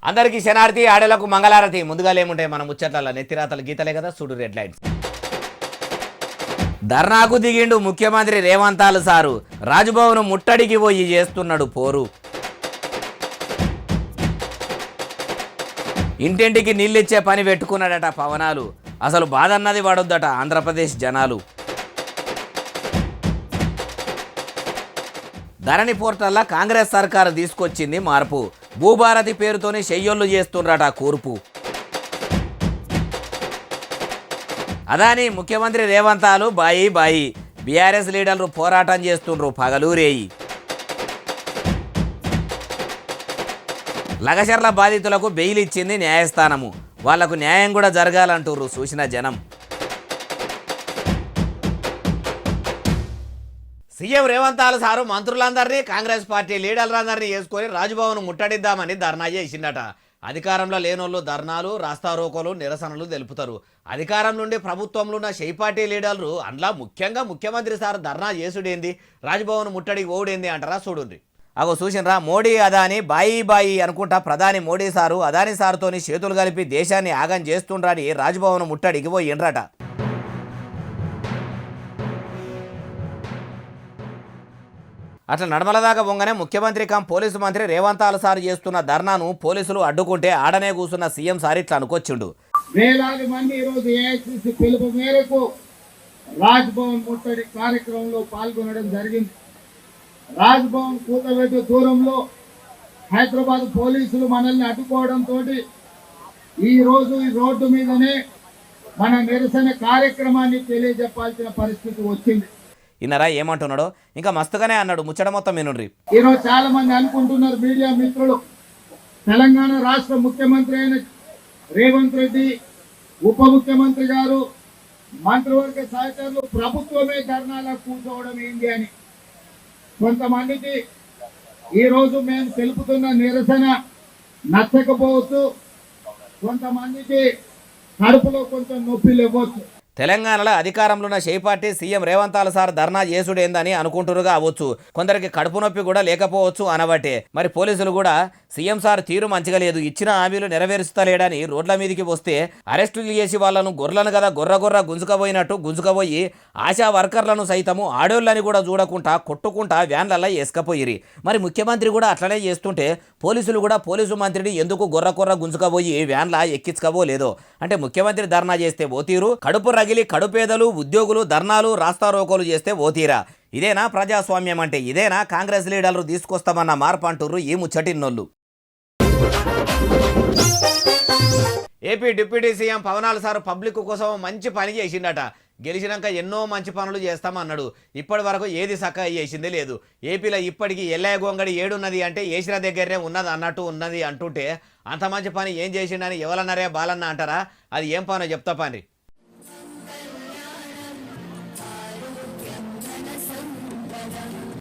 అందరికీ శనార్థి ఆడలకు మంగళారతి. ముందుగా ఏముంటాయి మన ముచ్చట్ల నెత్తిరాతలు గీతలే కదా, చూడు రెడ్ లైన్స్. ధర్నాకు దిగిండు ముఖ్యమంత్రి రేవంతాలు సారు. రాజ్భవన్ ముట్టడికి పోయి చేస్తున్నాడు పోరు. ఇంటింటికి నీళ్ళిచ్చే పని పెట్టుకున్నాడట పవనాలు. అసలు బాధ అన్నది పడొద్దట ఆంధ్రప్రదేశ్ జనాలు. ధరణి పోర్టల్లా కాంగ్రెస్ సర్కారు తీసుకొచ్చింది మార్పు. భూభారతి పేరుతోనే చెయ్యొళ్ళు చేస్తుండ్రట కూర్పు. అదాని ముఖ్యమంత్రి రేవంతాలు బాయి బాయి. బీఆర్ఎస్ లీడర్లు పోరాటం చేస్తుండ్రు పగలూరేయి. లగచర్ల బాధితులకు బెయిల్ ఇచ్చింది న్యాయస్థానము. వాళ్లకు న్యాయం కూడా జరగాలంటుర్రు చూసిన జనం. సీఎం రేవంతాలు సారు మంత్రులందరినీ కాంగ్రెస్ పార్టీ లీడర్లందరినీ వేసుకొని రాజ్భవన్ ముట్టడిద్దామని ధర్నా చేసిండట. అధికారంలో లేనోళ్ళు ధర్నాలు, రాస్తారోకోలు, నిరసనలు తెలుపుతారు. అధికారం నుండి ప్రభుత్వంలో ఉన్న షై పార్టీ లీడర్లు అందులో ముఖ్యంగా ముఖ్యమంత్రి సార్ ధర్నా చేసుడేంది, రాజ్భవన్ ముట్టడికి ఓడేంది అంటారా చూడండి. అగో చూసినరా, మోడీ అదాని బాయి బాయి అనుకుంటా ప్రధాని మోడీ సారు అదాని సారుతోని చేతులు కలిపి దేశాన్ని ఆగం చేస్తుండ్రని రాజ్భవన్ ముట్టడికి పోయిండ్రట. అట్లా నడమలదాకా పొంగనే ముఖ్యమంత్రి పోలీసు మంత్రి రేవంతాలు సార్ చేస్తున్న ధర్నాను పోలీసులు అడ్డుకుంటే ఆడనే కూర్చున్న సీఎం సార్ ఇట్లా అనుకొచ్చిండు. వేలాది మంది ఈరోజు ఏఐసిసి పిలుపు మేరకు రాజ్భవన్ ముట్టడి కార్యక్రమంలో పాల్గొనడం జరిగింది. రాజ్భవన్ కూతవేటు దూరంలో హైదరాబాద్ పోలీసులు మనల్ని అడ్డుకోవడంతో ఈ రోజు ఈ రోడ్డు మీదనే మన నిరసన కార్యక్రమాన్ని తెలియజెప్పాల్సిన పరిస్థితి వచ్చింది. ఇన్నరా ఏమంటున్నాడో ఇంకా మస్తుగానే అన్నాడు. ముచ్చట మొత్తం వినుండ్రి. ఈరోజు చాలా మంది అనుకుంటున్నారు మీడియా మిత్రులు, తెలంగాణ రాష్ట్ర ముఖ్యమంత్రి అయిన రేవంత్ రెడ్డి, ఉప ముఖ్యమంత్రి గారు, మంత్రివర్గ సహచరులు ప్రభుత్వమే ధర్నాలా కూర్చోవడం ఏంటి అని. కొంతమందికి ఈరోజు మేము తెలుపుతున్న నిరసన నచ్చకపోవచ్చు, కొంతమందికి కడుపులో కొంచెం నొప్పిలు ఇవ్వచ్చు. తెలంగాణలో అధికారంలో ఉన్న షై పార్టీ సీఎం రేవంతాలు సార్ ధర్నా చేసుడేందని అనుకుంటురుగా అవ్వచ్చు. కొందరికి కడుపు నొప్పి కూడా లేకపోవచ్చు అనబట్టే మరి పోలీసులు కూడా సీఎం సార్ తీరు మంచిగా లేదు, ఇచ్చిన హామీలు నెరవేరుస్తలేడని రోడ్ల మీదకి వస్తే అరెస్టులు చేసి వాళ్ళను గొర్రెలను కదా గొర్ర గుంజుకపోయినట్టు గుంజుకపోయి ఆశా వర్కర్లను సైతము ఆడోళ్ళని కూడా చూడకుండా కొట్టుకుంటా వ్యాన్లలో వేసుకపోయిరి. మరి ముఖ్యమంత్రి కూడా అట్లనే చేస్తుంటే పోలీసులు కూడా పోలీసు మంత్రిని ఎందుకు గొర్ర గుంజుకపోయి వ్యాన్లా ఎక్కించుకోలేదో అంటే ముఖ్యమంత్రి ధర్నా చేస్తే ఓతీరు, కడుపు రగిలి కడుపేదలు ఉద్యోగులు ధర్నాలు రాస్తారోకోలు చేస్తే ఓతీరా. ఇదేనా ప్రజాస్వామ్యం అంటే? ఇదేనా కాంగ్రెస్ లీడర్లు తీసుకొస్తామన్న మార్పు అంటుర్రు ఈ ముచ్చటిన్నోళ్ళు. ఏపీ డిప్యూటీ సీఎం పవనాలు సార్ పబ్లిక్ కోసం మంచి పని చేసిండట. గెలిచినాక ఎన్నో మంచి పనులు చేస్తామన్నాడు. ఇప్పటి వరకు ఏది చక్కగా చేసింది లేదు. ఏపీలో ఇప్పటికీ ఎల్లయ్య గొంగడి ఏడున్నది అంటే ఏసిన దగ్గరనే ఉన్నది అన్నట్టు ఉన్నది అంటుంటే అంత మంచి పని ఏం చేసిండని ఎవరన్నారే బాలన్న అంటారా? అది ఏం పనో చెప్తా పని.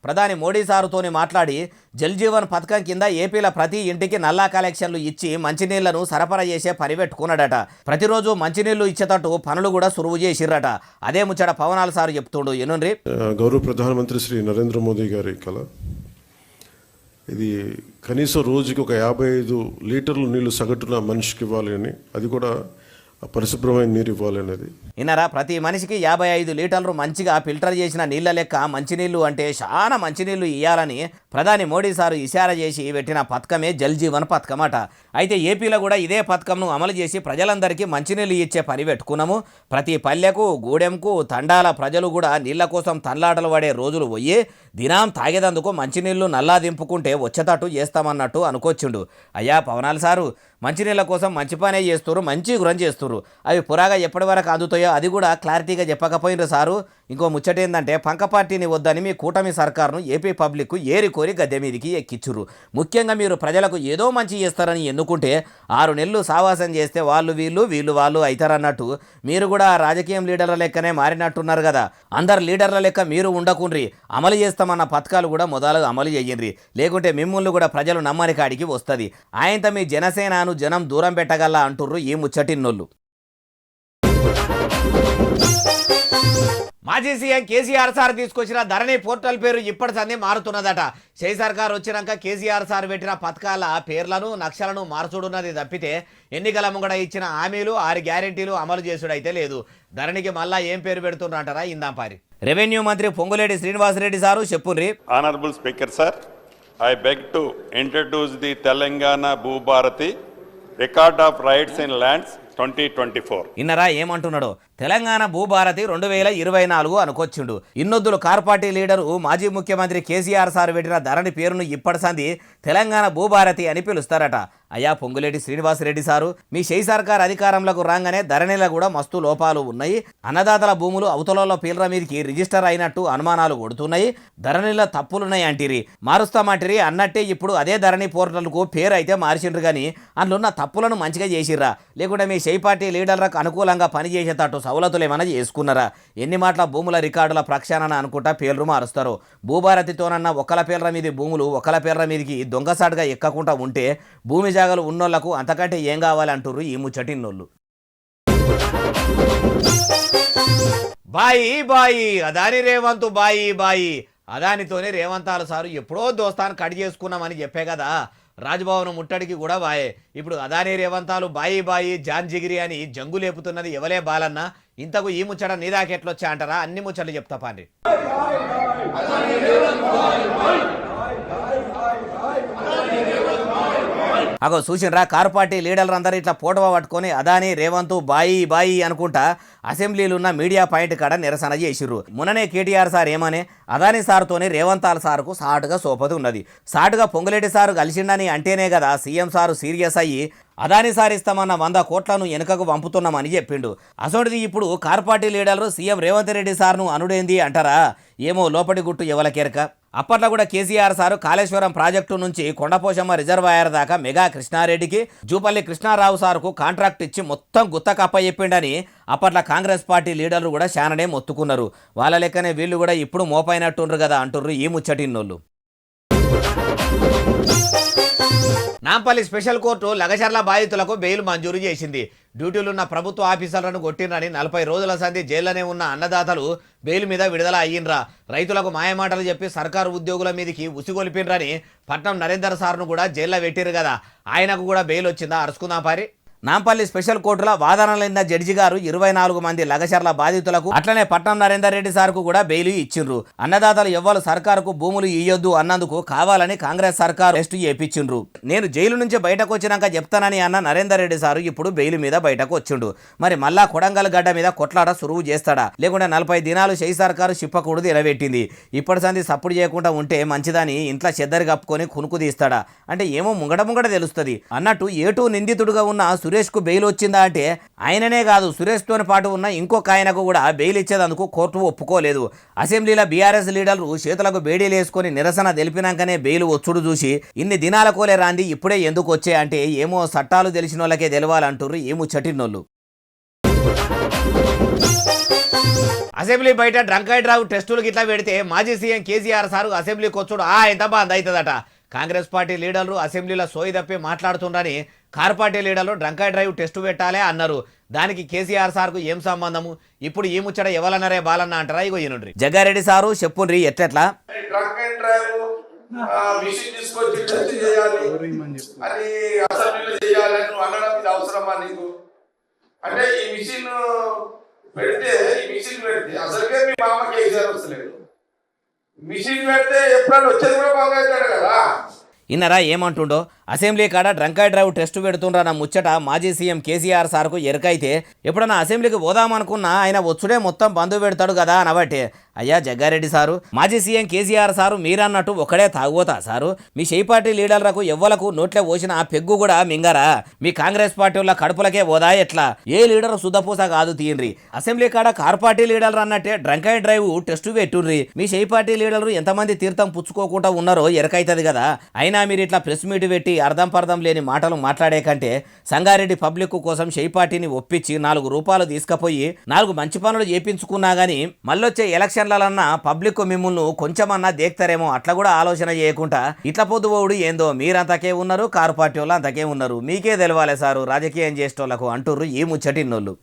ప్రధాని మోడీ సారుతోని మాట్లాడి జల్ జీవన్ పథకం కింద ఏపీల ప్రతి ఇంటికి నల్లా కలెక్షన్లు ఇచ్చి మంచినీళ్లను సరఫరా చేసే పని పెట్టుకున్నాడట. ప్రతిరోజు మంచినీళ్లు ఇచ్చేటట్టు పనులు కూడా సురువు చేసిర్రట. అదే ముచ్చట పవనాలు సార్ చెప్తుండు ఎనుండ్రి. గౌరవ ప్రధానమంత్రి శ్రీ నరేంద్ర మోదీ గారి కల ఇది కనీసం రోజుకి ఒక 55 లీటర్లు నీళ్లు సగటున మనిషికి ఇవ్వాలి అని, అది కూడా పరిశుభ్రమైన నీరు ఇవ్వాలనేది. ఇన్నరా, ప్రతి మనిషికి 55 లీటర్లు మంచిగా ఫిల్టర్ చేసిన నీళ్ల లెక్క మంచినీళ్లు అంటే చాలా మంచినీళ్లు ఇవ్వాలని ప్రధాని మోడీ సారు ఇషారా చేసి పెట్టిన పథకమే జల్ జీవన్ పథకం అట. అయితే ఏపీలో కూడా ఇదే పథకంను అమలు చేసి ప్రజలందరికీ మంచినీళ్లు ఇచ్చే పని పెట్టుకున్నాము. ప్రతి పల్లెకు గూడెంకు తండాల ప్రజలు కూడా నీళ్ల కోసం తన్లాటలు పడే రోజులు పోయి దినం తాగేదందుకు మంచినీళ్లు నల్లా దింపుకుంటే వచ్చేటట్టు చేస్తామన్నట్టు అనుకొచ్చిండు. అయ్యా పవనాలు సారు, మంచినీళ్ళ కోసం మంచి పనే చేస్తున్నారు, మంచి గురం చేస్తున్నారు. అవి పురాగా ఎప్పటి వరకు అందుతాయో అది కూడా క్లారిటీగా చెప్పకపోయినరు సారు. ఇంకో ముచ్చట ఏంటంటే పంక పార్టీని వద్దని మీ కూటమి సర్కారును ఏపీ పబ్లిక్ ఏరి కోరి గద్దె మీదికి ఎక్కిచ్చురు. ముఖ్యంగా మీరు ప్రజలకు ఏదో మంచి చేస్తారని ఎన్నుకుంటే 6 నెలలు సావాసం చేస్తే వాళ్ళు వీళ్ళు వాళ్ళు అవుతారన్నట్టు మీరు కూడా రాజకీయం లీడర్ల లెక్కనే మారినట్టున్నారు కదా. అందరు లీడర్ల లెక్క మీరు ఉండకుండ్రి, అమలు చేస్తామన్న పథకాలు కూడా మొదలు అమలు చేయండి. లేకుంటే మిమ్మల్ని కూడా ప్రజలు నమ్మని కాడికి వస్తుంది. ఆయనతో మీ జనసేనను జనం దూరం పెట్టగల అంటుర్రు ఈ ముచ్చటిన్నోళ్ళు. మాజీ సీఎం కేసీఆర్ సార్ తీసుకొచ్చిన ధరణి పోర్టల్ పేరు ఇప్పటి సంది మారుతున్నదట. షై సర్కార్ వచ్చినాక కేసీఆర్ సార్ పెట్టిన పథకాల పేర్లను నక్షలను మార్చుడున్నది తప్పితే ఎన్నికల ముంగడ ఇచ్చిన హామీలు 6 గ్యారెంటీలు అమలు చేసుడైతే లేదు. ధరణికి మళ్ళా ఏం పేరు పెడుతున్నారంటారా ఇందాంపారి. రెవెన్యూ మంత్రి పొంగులేటి శ్రీనివాసరెడ్డి సారు చెప్పుండ్రి. Honourable speaker sir, I beg to introduce the Telangana Bhubharati Record of Rights in Lands 2024. ఇన్నరా ఏమంటున్నాడు. తెలంగాణ భూభారతి 2024 అనుకొచ్చిండు. ఇన్నొద్దులు కార్ పార్టీ లీడరు మాజీ ముఖ్యమంత్రి కేసీఆర్ సార్ పెట్టిన ధరణి పేరును ఇప్పటి సంది తెలంగాణ భూభారతి అని పిలుస్తారట. అయ్యా పొంగులేటి శ్రీనివాసరెడ్డి సారు, మీ షై సర్కార్ అధికారంలోకి రాగానే ధరణిలో కూడా మస్తు లోపాలు ఉన్నాయి. అన్నదాతల భూములు అవతలలో పేర్ల మీదకి రిజిస్టర్ అయినట్టు అనుమానాలు కొడుతున్నాయి. ధరణిలో తప్పులున్నాయి అంటిరి, మారుస్తామంటిరి అన్నట్టే ఇప్పుడు అదే ధరణి పోర్టల్కు పేరు అయితే మార్చిండ్రు కానీ అందులో తప్పులను మంచిగా చేసిర్రా, లేకుంటే మీ షై పార్టీ లీడర్లకు అనుకూలంగా పనిచేసేటట్టు సవలతులు ఏమైనా చేసుకున్నారా? ఎన్ని మాటల భూముల రికార్డుల ప్రక్షాళన అనుకుంటా పేర్లు మారుస్తారు. భూభారతితోనన్న ఒకల పేర్ల మీది భూములు ఒకల పేర్ల మీదకి దొంగసాటుగా ఎక్కకుండా ఉంటే భూమి జాగలు ఉన్నోళ్లకు అంతకంటే ఏం కావాలంటారు ఈ ముచ్చటిన్నోళ్ళు. బాయి బాయి అదాని రేవంత్ బాయి బాయి. అదానితోనే రేవంతాలు సారు ఎప్పుడో దోస్తాను కట్ చేసుకున్నామని చెప్పే కదా. రాజ్భవన్ ముట్టడికి కూడా బాయే. ఇప్పుడు అదానీ రేవంతాలు బాయి బాయి జాన్ జిగిరి అని జంగు లేపుతున్నది ఎవలే బాలన్న. ఇంతకు ఈ ముచ్చట నీదాకెట్లొచ్చా అంటారా? అన్ని ముచ్చట్లు చెప్తా పాండి. అగో చూసినరా, కారు పార్టీ లీడర్లందరూ ఇట్లా ఫోటో పట్టుకొని అదాని రేవంత్ బాయి బాయి అనుకుంటా అసెంబ్లీలో ఉన్న మీడియా పాయింట్ కాడ నిరసన చేసిర్రు. మొన్ననే కేటీఆర్ సార్ ఏమనే అదాని సార్తోనే రేవంతాల సార్కు సాటుగా సోపతి ఉన్నది. సాటుగా పొంగులేటి సారు కలిసిండని అంటేనే కదా సీఎం సారు సీరియస్ అయ్యి అదాని సార్ ఇస్తామన్న 100 కోట్లను వెనుకకు పంపుతున్నామని చెప్పిండు. అసోటిది ఇప్పుడు కారు పార్టీ లీడర్లు సీఎం రేవంత్ రెడ్డి సార్ను అనుడేంది అంటారా? ఏమో లోపటి గుట్టు ఎవలకెరక. అప్పట్లో కూడా కేసీఆర్ సారు కాళేశ్వరం ప్రాజెక్టు నుంచి కొండపోశమ్మ రిజర్వాయర్ దాకా మెగా కృష్ణారెడ్డికి జూపల్లి కృష్ణారావు సార్కు కాంట్రాక్ట్ ఇచ్చి మొత్తం గుత్తకప్ప చెప్పిండని అప్పట్లో కాంగ్రెస్ పార్టీ లీడర్లు కూడా శాననే మొత్తుకున్నారు. వాళ్ళ లెక్కనే వీళ్ళు కూడా ఇప్పుడు మోపైనట్టుండ్రు కదా అంటుర్రు ఈ ముచ్చటిన్నోళ్ళు. నాంపల్లి స్పెషల్ కోర్టు లగచర్ల బాధితులకు బెయిల్ మంజూరు చేసింది. డ్యూటీలున్న ప్రభుత్వ ఆఫీసర్లను కొట్టిండ్రని 40 రోజుల సంధి జైల్లోనే ఉన్న అన్నదాతలు బెయిల్ మీద విడుదల అయ్యిండ్రా. రైతులకు మాయమాటలు చెప్పి సర్కారు ఉద్యోగుల మీదకి ఉసిగొలిపిండ్రని పట్నం నరేందర్ సార్ను కూడా జైల్లో పెట్టిరు కదా, ఆయనకు కూడా బెయిల్ వచ్చిందా? అరుచుకుందాం పారి. నాంపల్లి స్పెషల్ కోర్టులో వాదనలైన జడ్జి గారు 24 మంది లగచర్ల బాధితులకు అట్లనే పట్నం నరేందర్ రెడ్డి సార్కు కూడా బెయిల్ ఇచ్చిండ్రు. అన్నదాతలు ఎవ్వరు సర్కారుకు భూములు ఇయ్యొద్దు అన్నందుకు కావాలని కాంగ్రెస్ సర్కారు అరెస్టు చేయించిండ్రు. నేను జైలు నుంచి బయటకు వచ్చినాక చెప్తానని అన్న నరేందర్ రెడ్డి సారు ఇప్పుడు బెయిల్ మీద బయటకు వచ్చిండు. మరి మళ్ళా కొడంగల్ గడ్డ మీద కొట్లాట సురువు చేస్తాడా, లేకుంటే 40 దినాలు షై సర్కారు చిప్పకూడదు ఎలబెట్టింది. ఇప్పటి సంది సప్పుడు చేయకుండా ఉంటే మంచిదని ఇంట్లో చెద్దరి కప్పుకొని కునుకు తీస్తాడా అంటే ఏమో ముంగడ తెలుస్తుంది అన్నట్టు. ఏటూ నిందితుడుగా ఉన్న సురేష్కు బెయిల్ వచ్చిందా అంటే ఆయననే కాదు సురేష్తో పాటు ఉన్న ఇంకొక ఆయనకు కూడా బెయిల్ ఇచ్చేందుకు కోర్టు ఒప్పుకోలేదు. అసెంబ్లీలో బీఆర్ఎస్ లీడర్లు చేతులకు బేడీలు వేసుకొని నిరసన తెలిపినాకనే బెయిల్ వచ్చుడు చూసి ఇన్ని దినాల కోలే రాంది ఇప్పుడే ఎందుకు వచ్చే అంటే ఏమో చట్టాలు తెలిసిన వాళ్ళకే తెలవాలంటారు ఈ ముచ్చటిన్నోళ్ళు. అసెంబ్లీ బయట డ్రంక్ అండ్ డ్రైవ్ టెస్టులకు ఇట్లా పెడితే మాజీ సీఎం కేసీఆర్ సారు అసెంబ్లీకి వచ్చుడు ఎంత బాధ అవుతుందట. కాంగ్రెస్ పార్టీ లీడర్లు అసెంబ్లీలో సోయి తప్పి మాట్లాడుతుండని కార్ పార్టీ లీడర్లు డ్రంక్ అండ్ డ్రైవ్ టెస్టు పెట్టాలే అన్నారు. దానికి కేసీఆర్ సార్కు ఏం సంబంధము? ఇప్పుడు ఈ ముచ్చట ఎవలన్నారే బాలన్న అంటారా? ఇగో ఈనుండ్రి జగ్గారెడ్డి సారు చెప్పుండ్రి ఎట్లెట్లా. డ్రంక్ అండ్ డ్రైవ్ మిషన్ తీసుకొచ్చి టెస్ట్ చేయాలి అని అసెంబ్లీలో చేయాలని నువ్వు అనడం ఇది అవసరమా నీకు? అంటే ఈ మిషన్ పెడితే అసలుకే మీ మామ కేసీఆర్ వస్తలేదు. మిషన్ పెడితే ఎప్పుడన్నా వచ్చేది కూడా బాగా అవుతాడు కదా. ఇన్నరా ఏమంటుండో. అసెంబ్లీ కాడ డ్రంక్ అండ్ డ్రైవ్ టెస్టు పెడుతుండ్రన్న ముచ్చట మాజీ సీఎం కేసీఆర్ సార్కు ఎరకైతే ఎప్పుడన్నా అసెంబ్లీకి పోదామనుకున్నా ఆయన వచ్చుడే మొత్తం బంధు పెడతాడు కదా అనబట్టే. అయ్యా జగ్గారెడ్డి సారు, మాజీ సీఎం కేసీఆర్ సారు మీరన్నట్టు ఒకడే తాగుపోతా సారు. మీ షై పార్టీ లీడర్లకు ఎవ్వలకు నోట్లే పోసిన ఆ పెగ్గు కూడా మింగరా? మీ కాంగ్రెస్ పార్టీ వాళ్ళ కడుపులకే పోదా ఎట్లా? ఏ లీడర్ సుధపూస కాదు తీయండ్రి. అసెంబ్లీ కాడ కార్ పార్టీ లీడర్లు అన్నట్టే డ్రంక్ అండ్ డ్రైవ్ టెస్టు పెట్టుండ్రి. మీ షై పార్టీ లీడర్లు ఎంతమంది తీర్థం పుచ్చుకోకుండా ఉన్నారో ఎరకైతుంది కదా. అయినా మీరు ఇట్లా ప్రెస్ మీట్ పెట్టి అర్థం పర్థం లేని మాటలు మాట్లాడే కంటే సంగారెడ్డి పబ్లిక్ కోసం షై పార్టీని ఒప్పించి 4 రూపాయలు తీసుకుపోయి 4 మంచి పనులు చేపించుకున్నా గానీ మళ్ళొచ్చే ఎలక్షన్లన్నా పబ్లిక్ మిమ్మల్ని కొంచెమన్నా దేక్తారేమో అట్లా కూడా ఆలోచన చేయకుండా ఇట్లా పొద్దుపోవుడు ఏందో. మీరంతకే ఉన్నారు, కారు పార్టీ వాళ్ళు అంతకే ఉన్నారు. మీకే తెలవాలి సారు రాజకీయం చేసేటోళ్లకు అంటుర్రు ఈ ముచ్చటిన్నోళ్ళు.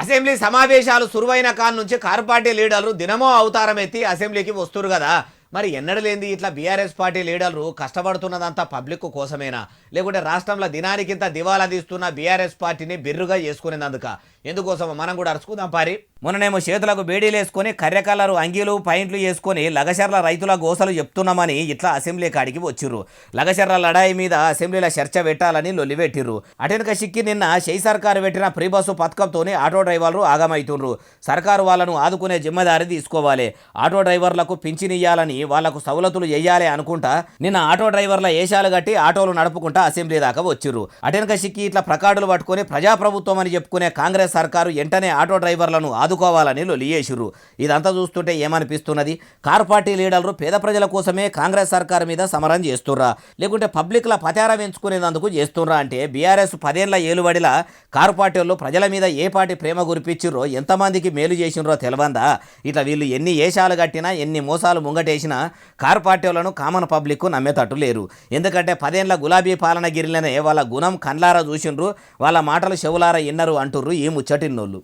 అసెంబ్లీ సమావేశాలు సురువైన కాడ నుంచి కారు పార్టీ లీడర్లు దినమో అవతారం ఎత్తి అసెంబ్లీకి వస్తురు కదా. మరి ఎన్నడలేంది ఇట్లా బీఆర్ఎస్ పార్టీ లీడర్లు కష్టపడుతున్నదంతా పబ్లిక్ కోసమేనా, లేకుంటే రాష్ట్రంలో దినానికింత దివాలా తీస్తున్న బీఆర్ఎస్ పార్టీని బిర్రుగా చేసుకునేందుక? ఎందుకోసం మనం కూడా అరుచుకుందాం పారి. మొన్ననేమో చేతులకు బేడీలు వేసుకొని కర్రె కలరు అంగీలు పాయింట్లు వేసుకొని లగచర్ల రైతుల గోసలు చెప్తున్నామని ఇట్లా అసెంబ్లీ కాడికి వచ్చిర్రు. లగచర్ల లడాయి మీద అసెంబ్లీలో చర్చ పెట్టాలని లొల్లి పెట్టిర్రు. అటెనక సిక్కి నిన్న షై సర్కారు పెట్టిన ఫ్రీ బస్సు పథకంతోనే ఆటో డ్రైవర్లు ఆగమైతుండ్రు. సర్కారు వాళ్ళను ఆదుకునే జిమ్మదారి తీసుకోవాలి, ఆటో డ్రైవర్లకు పింఛన్ ఇయ్యాలని, వాళ్లకు సవలతులు చేయాలి అనుకుంటా నిన్న ఆటో డ్రైవర్ల ఏషాలు కట్టి ఆటోలు నడుపుకుంటా అసెంబ్లీ దాకా వచ్చిర్రు. అటెనక సిక్కి ఇట్లా ప్రకాడులు పట్టుకొని ప్రజాప్రభుత్వం అని చెప్పుకునే కాంగ్రెస్ సర్కారు వెంటనే ఆటో డ్రైవర్లను ఆదుకోవాలని లొలియేసిర్రు. ఇదంతా చూస్తుంటే ఏమనిపిస్తున్నది? కారు పార్టీ లీడర్లు పేద ప్రజల కోసమే కాంగ్రెస్ సర్కారు మీద సమరం చేస్తుర్రా, లేకుంటే పబ్లిక్ల పతారం ఎంచుకునేందుకు చేస్తుర్రా? అంటే బీఆర్ఎస్ 10 ఏళ్ల ఏలుబడిలా కారు పార్టీ వాళ్ళు ప్రజల మీద ఏ పార్టీ ప్రేమ గురిపించిర్రో, ఎంతమందికి మేలు చేసినరో తెలవందా? ఇట్లా వీళ్ళు ఎన్ని ఏషాలు కట్టినా ఎన్ని మోసాలు ముంగటేసినా కారు పార్టీ వాళ్ళను కామన్ పబ్లిక్ నమ్మేటట్టు లేరు. ఎందుకంటే 10 ఏళ్ల గులాబీ పాలన గిరిలనే వాళ్ళ గుణం కండ్లారా చూసిండ్రు, వాళ్ళ మాటలు చెవులారా ఇన్నరు అంటుర్రు ఈ ముచ్చటిన్నోళ్ళు.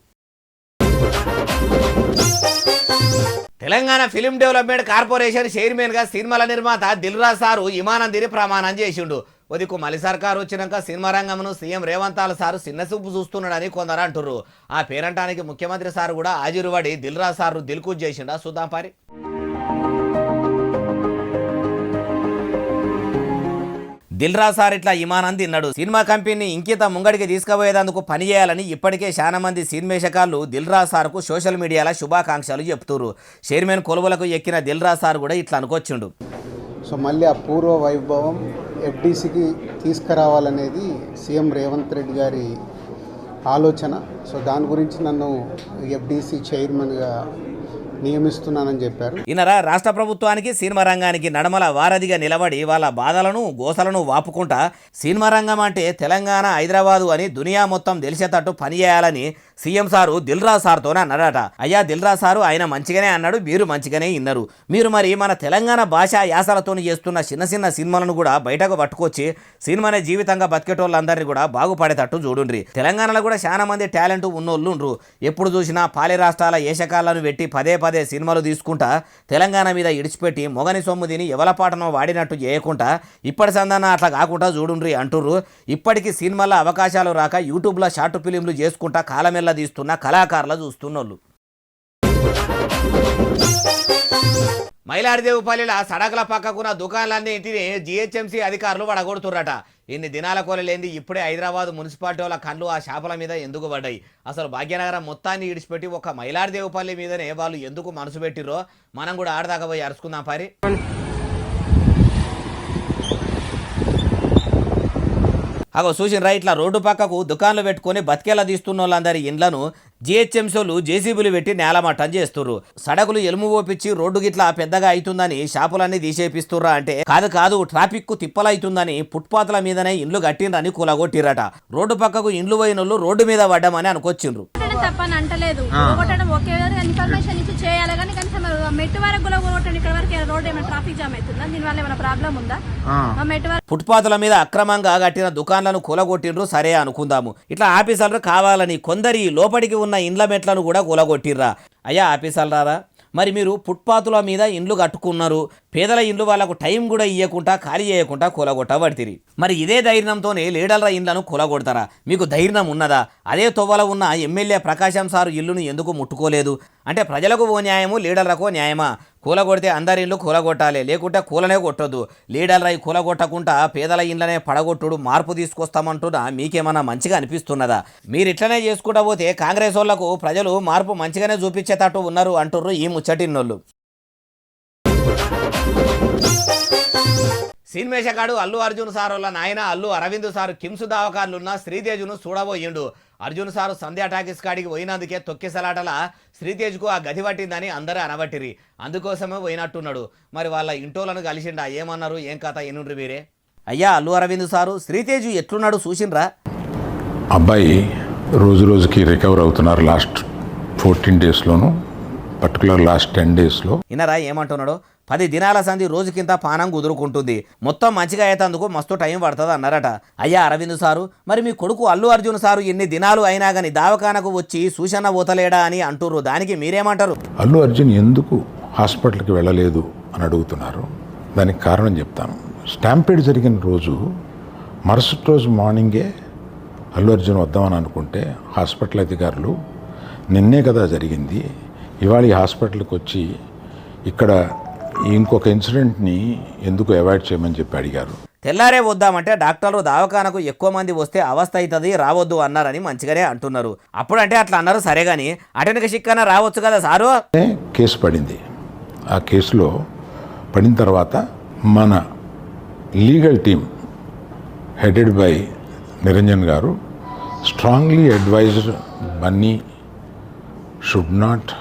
తెలంగాణ ఫిలిం డెవలప్మెంట్ కార్పొరేషన్ చైర్మన్గా సినిమాల నిర్మాత దిల్ రాజు సారు ఇమానందిని ప్రమాణం చేసిండు. ఉదికు మలి సర్కారు వచ్చినాక సినిమా రంగంను సీఎం రేవంత్ సారు చిన్న చూపు చూస్తున్నాడని కొందరు అంటుర్రు. ఆ పేరంటానికి ముఖ్యమంత్రి సారు కూడా హాజరుపడి దిల్ రాజు సారు దిల్కూజ్ చేసిండా? చూద్దాం పారి. దిల్ రాజు సార్ ఇట్లా ఇమానంది అన్నాడు. సినిమా కంపెనీని ఇంకిత ముంగడికి తీసుకుపోయేందుకు పని చేయాలని ఇప్పటికే చాలా మంది సినిమేషకాలు దిల్ రాజు సార్కు సోషల్ మీడియాలో శుభాకాంక్షలు చెప్తున్నారు. చైర్మన్ కొలువులకు ఎక్కిన దిల్ రాజు సార్ కూడా ఇట్లా అనుకొచ్చిండు. సో మళ్ళీ ఆ పూర్వ వైభవం ఎఫ్డీసీకి తీసుకురావాలనేది సీఎం రేవంత్ రెడ్డి గారి ఆలోచన. సో దాని గురించి నన్ను ఎఫ్డీసీ చైర్మన్గా నియమిస్తున్నానని చెప్పారు. ఈయనరా రాష్ట్ర ప్రభుత్వానికి సినిమా రంగానికి నడమల వారధిగా నిలబడి వాళ్ళ బాధలను గోసలను వాపుకుంటా సినిమా రంగం అంటే తెలంగాణ హైదరాబాదు అని దునియా మొత్తం తెలిసేటట్టు పనిచేయాలని సీఎం సారు దిల్ రాజు సార్తోనే అన్నాడట. అయ్యా దిల్ రాజు సారు ఆయన మంచిగానే అన్నాడు, మీరు మంచిగానే ఇన్నారు. మీరు మరి మన తెలంగాణ భాష యాసలతో చేస్తున్న చిన్న చిన్న సినిమాలను కూడా బయటకు పట్టుకొచ్చి సినిమానే జీవితంగా బతికేటోళ్ళందరినీ కూడా బాగుపడేటట్టు చూడుండ్రి. తెలంగాణలో కూడా చాలా మంది టాలెంట్ ఉన్నోళ్ళు ఉండ్రు. ఎప్పుడు చూసినా పాలి రాష్ట్రాల ఏషకాలను పెట్టి పదే సినిమాలు తీసుకుంటా తెలంగాణ మీద ఇడిచిపెట్టి మొగని సొమ్ము తిని ఎవలపాటనో వాడినట్టు చేయకుండా ఇప్పటి సందన అట్లా కాకుండా చూడుండ్రి అంటుర్రు. ఇప్పటికీ సినిమాల అవకాశాలు రాక యూట్యూబ్లో షార్ట్ ఫిలింలు చేసుకుంటా కాలమెల్ల తీస్తున్న కళాకారులు చూస్తున్నోళ్ళు. మైలార్దేవుపల్లిలో సడకుల పక్కకున్న దుకాణాలన్నింటినీ జీహెచ్ఎంసీ అధికారులు వడగొడుతుర్రట. ఇన్ని దినాల కోలేంది ఇప్పుడే హైదరాబాద్ మున్సిపాలిటీ వాళ్ళ కళ్ళు ఆ షాపుల మీద ఎందుకు పడ్డాయి? అసలు భాగ్యనగరం మొత్తాన్ని ఇడిచిపెట్టి ఒక మైలార్దేవుపల్లి మీదనే వాళ్ళు ఎందుకు మనసు పెట్టిరో మనం కూడా ఆడదాకా పోయి అరుచుకుందాం పారి. అగో చూసిన ఇట్లా రోడ్డు పక్కకు దుకాన్లు పెట్టుకొని బతికేలా తీస్తున్న వాళ్ళందరి ఇండ్లను జీహెచ్ఎంసీలు జేసీబీలు పెట్టి నేలమట్టం చేస్తుర్రు. సడకులు ఎలుము ఓపించి రోడ్డు గిట్లా పెద్దగా అవుతుందని షాపులన్నీ తీసేపిస్తుర్రా? అంటే కాదు ట్రాఫిక్ కు తిప్పలవుతుందని ఫుట్పాత్ల మీదనే ఇండ్లు కట్టిండ్రని కూలగొట్టిరట. రోడ్డు పక్కకు ఇండ్లు పోయినోళ్ళు రోడ్డు మీద పడ్డామని అనుకొచ్చిండ్రు. తప్పని అంటలేదు, ఒకే ఇన్ఫర్మేషన్ ఇచ్చి చేయాలి కానీ కనీసం మెట్టు వరకు కూడా ఇక్కడ వరకు రోడ్ ఏమైనా ట్రాఫిక్ జామ్ అవుతుందా? దీనివల్ల ఏమైనా ప్రాబ్లం ఉందా? ఫుట్పాత్ల మీద అక్రమంగా కట్టిన దుకాన్లను కూలగొట్టిండ్రు. సరే అనుకుందాము, ఇట్లా ఆఫీసర్లు కావాలని కొందరి లోపలికి ఉన్న ఇండ్ల మెట్లను కూడా కూలగొట్టిర్రా? అయ్యా ఆఫీసర్లారా, మరి మీరు ఫుట్పాత్ల మీద ఇండ్లు కట్టుకున్నారు, పేదల ఇండ్లు వాళ్ళకు టైం కూడా ఇవ్వకుండా ఖాళీ చేయకుండా కూలగొట్టబడితిరి. మరి ఇదే ధైర్యంతోనే లీడర్ల ఇండ్లను కూలగొడతారా? మీకు ధైర్యం ఉన్నదా? అదే తొవ్వల ఉన్న ఎమ్మెల్యే ప్రకాశం సారు ఇల్లును ఎందుకు ముట్టుకోలేదు? అంటే ప్రజలకు ఓ న్యాయము, లీడర్లకు న్యాయమా? కూలగొడితే అందరి ఇండ్లు కూలగొట్టాలి, లేకుంటే కూలనే కొట్టొద్దు. లీడర్ల కూలగొట్టకుండా పేదల ఇండ్లనే పడగొట్టుడు మార్పు తీసుకొస్తామంటున్నా మీకేమన్నా మంచిగా అనిపిస్తున్నదా? మీరు ఇట్లనే చేసుకుంటా పోతే కాంగ్రెస్ వాళ్లకు ప్రజలు మార్పు మంచిగానే చూపించేటట్టు ఉన్నారు అంటుర్రు ఈ ముచ్చటిన్నోళ్ళు. సినిమేషగాడు అల్లు అర్జున్ సార్ వాళ్ళ నాయన అల్లు అరవింద్ సారు కిమ్స్ దవాఖాన్లున్న శ్రీతేజ్ను చూడబోయిండు. అర్జున్ సారు సంధ్యా టాకీస్ కాడికి పోయినందుకే తొక్కిసలాటల శ్రీతేజ్కు ఆ గది పట్టిందని అందరూ అనబట్టిరి. అందుకోసమే పోయినట్టున్నాడు. మరి వాళ్ళ ఇంటోలను కలిసిండా? ఏమన్నారు, ఏం కథ ఎన్నుండ్రి మీరే. అయ్యా అల్లు అరవింద్ సారు శ్రీతేజ్ ఎట్లున్నాడు చూసిండ్రా? అబ్బాయి రోజు రోజుకి రికవర్ అవుతున్నారు. లాస్ట్ 14 డేస్లోను, పర్టికులర్ లాస్ట్ 10 డేస్లో. ఇన్నరా ఏమంటున్నాడు? 10 దినాల సంధి రోజుకింత పానం కుదురుకుంటుంది, మొత్తం మంచిగా అయ్యేందుకు మస్తు టైం పడుతుంది అన్నారట. అయ్యా అరవింద్ సారు, మరి మీ కొడుకు అల్లు అర్జున్ సారు ఎన్ని దినాలు అయినా కానీ దవాఖానకు వచ్చి సూచన పోతలేడా అని అంటుర్రు, దానికి మీరేమంటారు? అల్లు అర్జున్ ఎందుకు హాస్పిటల్కి వెళ్ళలేదు అని అడుగుతున్నారు. దానికి కారణం చెప్తాను. స్టాంపీడ్ జరిగిన రోజు మరుసటి రోజు మార్నింగే అల్లు అర్జున్ వద్దామని అనుకుంటే హాస్పిటల్ అధికారులు నిన్నే కదా జరిగింది, ఇవాళ ఈ హాస్పిటల్కి వచ్చి ఇక్కడ ఇంకొక ఇన్సిడెంట్ని ఎందుకు అవాయిడ్ చేయమని చెప్పి అడిగారు. తెల్లారే వద్దామంటే డాక్టర్లు దవాఖానకు ఎక్కువ మంది వస్తే అవస్థ అవుతుంది, రావద్దు అన్నారని మంచిగానే అంటున్నారు. అప్పుడంటే అట్లా అన్నారు సరే కానీ అటెనక చిక్కన రావచ్చు కదా సారు. కేసు పడింది. ఆ కేసులో పడిన తర్వాత మన legal team headed by Niranjan garu strongly advised Bunny should not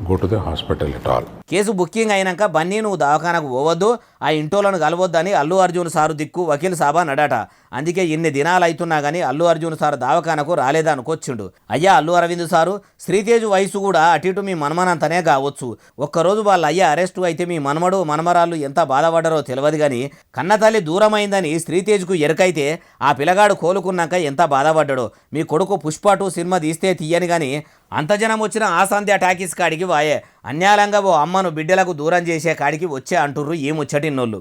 go to the hospital at all. Case booking అయినాక బన్నీ నువ్వు దవాఖానకు పోవద్దు, ఆ ఇంటోలను కలవద్దని అల్లు అర్జున్ సారు దిక్కు వకీల్ సాబా నడట. అందుకే ఇన్ని దినాలు అవుతున్నా కానీ అల్లు అర్జున్ సారు దవాఖానకు రాలేదా అనుకొచ్చిండు. అయ్యా అల్లు అరవింద్ సారు, శ్రీతేజు వయసు కూడా అటు ఇటు మీ మనమనంతనే కావచ్చు. ఒక్కరోజు వాళ్ళ అయ్యా అరెస్టు అయితే మీ మనమడు మనమరాళ్ళు ఎంత బాధపడ్డారో తెలియదు కానీ కన్నతల్లి దూరమైందని శ్రీతేజ్కు ఎరకైతే ఆ పిల్లగాడు కోలుకున్నాక ఎంత బాధపడ్డాడో. మీ కొడుకు పుష్ప 2 సినిమా తీస్తే తీయని కానీ అంత జనం వచ్చిన ఆ సంధ్య టాకీస్ కాడికి వాయే, అన్యాయంగా ఓ అమ్మను బిడ్డలకు దూరం చేసే కాడికి వచ్చే అంటుర్రు ఈ ముచ్చటిన్నోళ్ళు.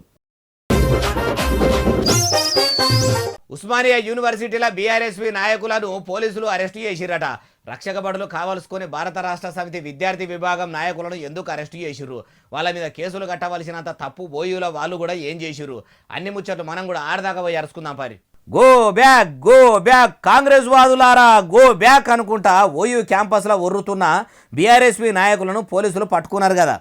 ఉస్మానియా యూనివర్సిటీల బీఆర్ఎస్పీ నాయకులను పోలీసులు అరెస్టు చేసిరట. రక్షక బడులు కావాల్సుకొని భారత రాష్ట్ర సమితి విద్యార్థి విభాగం నాయకులను ఎందుకు అరెస్టు చేసిర్రు, వాళ్ళ మీద కేసులు కట్టవలసినంత తప్పు బోయూల వాళ్ళు కూడా ఏం చేసిర్రు, అన్ని ముచ్చట్లు మనం కూడా ఆడదాకా పోయి అరుచుకుందాం పరి. గో బ్యాక్ కాంగ్రెస్ వాదులారా గో బ్యాక్ అనుకుంటా ఓయూ క్యాంపస్లో ఒర్రుతున్న బీఆర్ఎస్పీ నాయకులను పోలీసులు పట్టుకున్నారు కదా.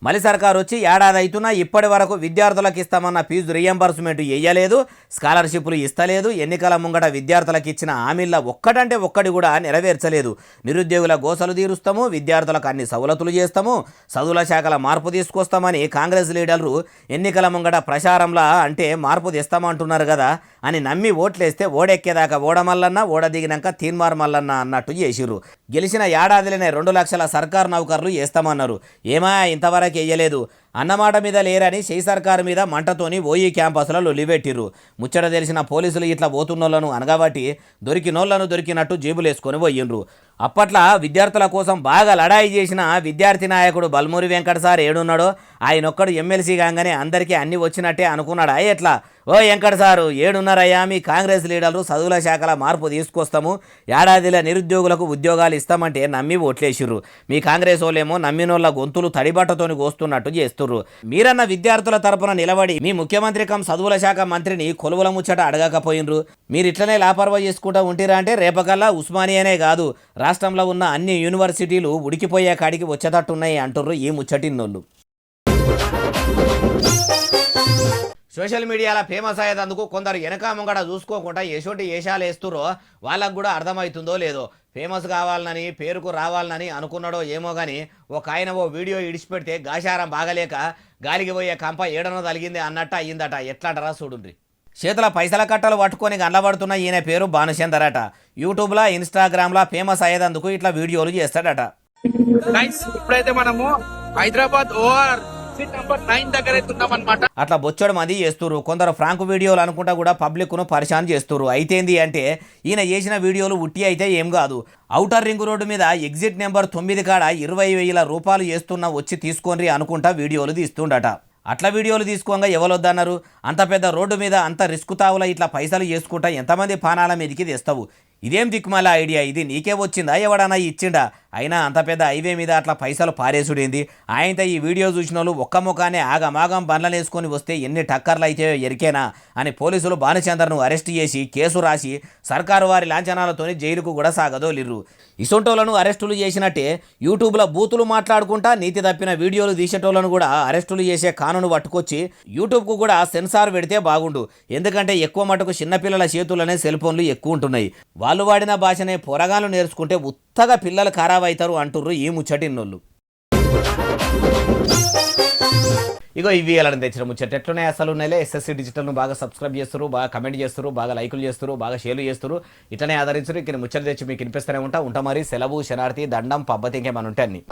మళ్ళీ సర్కారు వచ్చి ఏడాది అవుతున్నా ఇప్పటి వరకు విద్యార్థులకు ఇస్తామన్న ఫీజు రియంబర్స్మెంట్ వేయలేదు, స్కాలర్షిప్లు ఇస్తలేదు, ఎన్నికల ముంగట విద్యార్థులకు ఇచ్చిన హామీల్లో ఒక్కటంటే ఒక్కటి కూడా నెరవేర్చలేదు. నిరుద్యోగుల గోసలు తీరుస్తాము, విద్యార్థులకు అన్ని సవలతులు చేస్తాము, చదువుల శాఖల మార్పు తీసుకొస్తామని కాంగ్రెస్ లీడర్లు ఎన్నికల ముంగట ప్రచారంలా అంటే మార్పు తెస్తామంటున్నారు కదా అని నమ్మి ఓట్లేస్తే ఓడెక్కేదాకా ఓడమల్లన్న, ఓడదిగినాక తీన్మార్ మల్లన్న అన్నట్టు చేసిర్రు. గెలిచిన ఏడాదిలోనే 2 లక్షల సర్కారు నౌకర్లు వేస్తామన్నారు, ఏమా ఇంతవరకు వేయలేదు అన్నమాట మీద లేరని షెయి సర్కారు మీద మంటతోని ఓయీ క్యాంపస్లో లొలిపెట్టిర్రు. ముచ్చట తెలిసిన పోలీసులు ఇట్లా పోతున్నోళ్లను అనగబట్టి దొరికినోళ్లను దొరికినట్టు జేబులేసుకొని పోయిండ్రు. అప్పట్లో విద్యార్థుల కోసం బాగా లడాయి చేసిన విద్యార్థి నాయకుడు బల్మూరి వెంకట సార్ ఏడున్నాడో ఆయనొక్కడు ఎమ్మెల్సీ కాగానే అందరికీ అన్ని వచ్చినట్టే అనుకున్నాడా ఎట్లా? ఓ వెంకట సారు ఏడున్నారయ్యా, మీ కాంగ్రెస్ లీడర్లు చదువుల శాఖల మార్పు తీసుకొస్తాము, ఏడాదిలో నిరుద్యోగులకు ఉద్యోగాలు ఇస్తామంటే నమ్మి ఓట్లేసిర్రు. మీ కాంగ్రెస్ వాళ్ళేమో నమ్మినోళ్ళ గొంతులు తడిబట్టతోని కోస్తున్నట్టు చేస్తుర్రు. మీరన్న విద్యార్థుల తరపున నిలబడి మీ ముఖ్యమంత్రి చదువుల శాఖ మంత్రిని కొలువుల ముచ్చట అడగకపోయినరు. మీరు ఇట్లనే లాపర్వా చేసుకుంటూ ఉంటిరా అంటే రేపకల్లా ఉస్మానియానే కాదు రాష్ట్రంలో ఉన్న అన్ని యూనివర్సిటీలు ఉడికిపోయే కాడికి వచ్చేటట్టున్నాయి అంటుర్రు ఈ ముచ్చటిన్నోళ్ళు. సోషల్ మీడియాలో ఫేమస్ అయ్యేందుకు కొందరు వెనక ముంగడ చూసుకోకుండా ఎటువంటి వేషాలు వేస్తురో వాళ్ళకు కూడా అర్థమవుతుందో లేదో. ఫేమస్ కావాలని పేరుకు రావాలని అనుకున్నాడో ఏమో కానీ ఒక ఆయన ఓ వీడియో ఇడిచిపెడితే గాశారం బాగలేక గాలికి పోయే కంప ఏడనో తలిగింది అన్నట్టు అయ్యిందట. ఎట్లాంటారా చూడుండ్రి. చేతుల పైసల కట్టలు పట్టుకొని గండ్లబడుతున్న ఈయన పేరు భానుచందర్ అట. యూట్యూబ్లో ఇన్స్టాగ్రామ్లో ఫేమస్ అయ్యేందుకు ఇట్లా వీడియోలు చేస్తాడట. ఇప్పుడైతే మనము హైదరాబాద్ ఓఆర్ నంబర్ 9 దగ్గర ఉన్నామన్నమాట. అట్లా బొచ్చడు మంది చేస్తున్నారు. కొందరు ఫ్రాంక్ వీడియోలు అనుకుంటా కూడా పబ్లిక్ను పరిశాన్ చేస్తున్నారు. అయితేంది అంటే ఈయన చేసిన వీడియోలు ఉట్టి అయితే ఏం కాదు. ఔటర్ రింగ్ రోడ్డు మీద ఎగ్జిట్ నెంబర్ 9 కాడ 20,000 రూపాయలు చేస్తున్నా వచ్చి తీసుకోండి అనుకుంటా వీడియోలు తీస్తుండట. అట్లా వీడియోలు తీసుకోగా ఎవరొద్దన్నారు? అంత పెద్ద రోడ్డు మీద అంత రిస్క్ తావుల ఇట్లా పైసలు చేసుకుంటా ఎంతమంది పానాల మీదకి తెస్తావు? ఇదేం దిక్కుమాల ఐడియా? ఇది నీకే వచ్చిందా ఎవడన్నా ఇచ్చిండా? అయినా అంత పెద్ద హైవే మీద అట్లా పైసలు పారేసుడేంది? ఆయనతో ఈ వీడియో చూసిన వాళ్ళు ఒక్క ముఖానే ఆగమాగం బండ్లను వేసుకొని వస్తే ఎన్ని టక్కర్లు అయితే ఎరికేనా అని పోలీసులు భానుచందర్ను అరెస్ట్ చేసి కేసు రాసి సర్కారు వారి లాంఛనాలతో జైలుకు కూడా సాగదోలిర్రు. ఇసొంటోళ్లను అరెస్టులు చేసినట్టే యూట్యూబ్లో బూతులు మాట్లాడుకుంటా నీతి తప్పిన వీడియోలు తీసేటోళ్లను కూడా అరెస్టులు చేసే కానును పట్టుకొచ్చి యూట్యూబ్కు కూడా సెన్సార్ పెడితే బాగుండు. ఎందుకంటే ఎక్కువ మటుకు చిన్నపిల్లల చేతుల్లోనే సెల్ ఫోన్లు ఎక్కువ ఉంటున్నాయి. వాళ్ళు వాడిన భాషనే పొరగాలు నేర్చుకుంటే ఉత్తగా పిల్లలు ఖరాబ్ అవుతారు అంటుర్రు ఈ ముచ్చటిన్నోళ్ళు. ఇగో ఇవి వెళ్ళని తెచ్చిన ముచ్చట ఎట్లున్నాయి అసలు ఉన్నాయిలే. ఎస్ఎస్సీ డిజిటల్ను బాగా సబ్స్క్రైబ్ చేస్తారు, బాగా కమెంట్ చేస్తారు, బాగా లైకులు చేస్తారు, బాగా షేర్లు చేస్తారు. ఇట్లనే ఆదరించరు. ఇక్కడ ముచ్చట తెచ్చి మీకు వినిపిస్తూనే ఉంటా మరి. సెలవు, శనార్థి, దండం, పబ్బతి ఇంకేమన్నా ఉంటాయి అన్ని.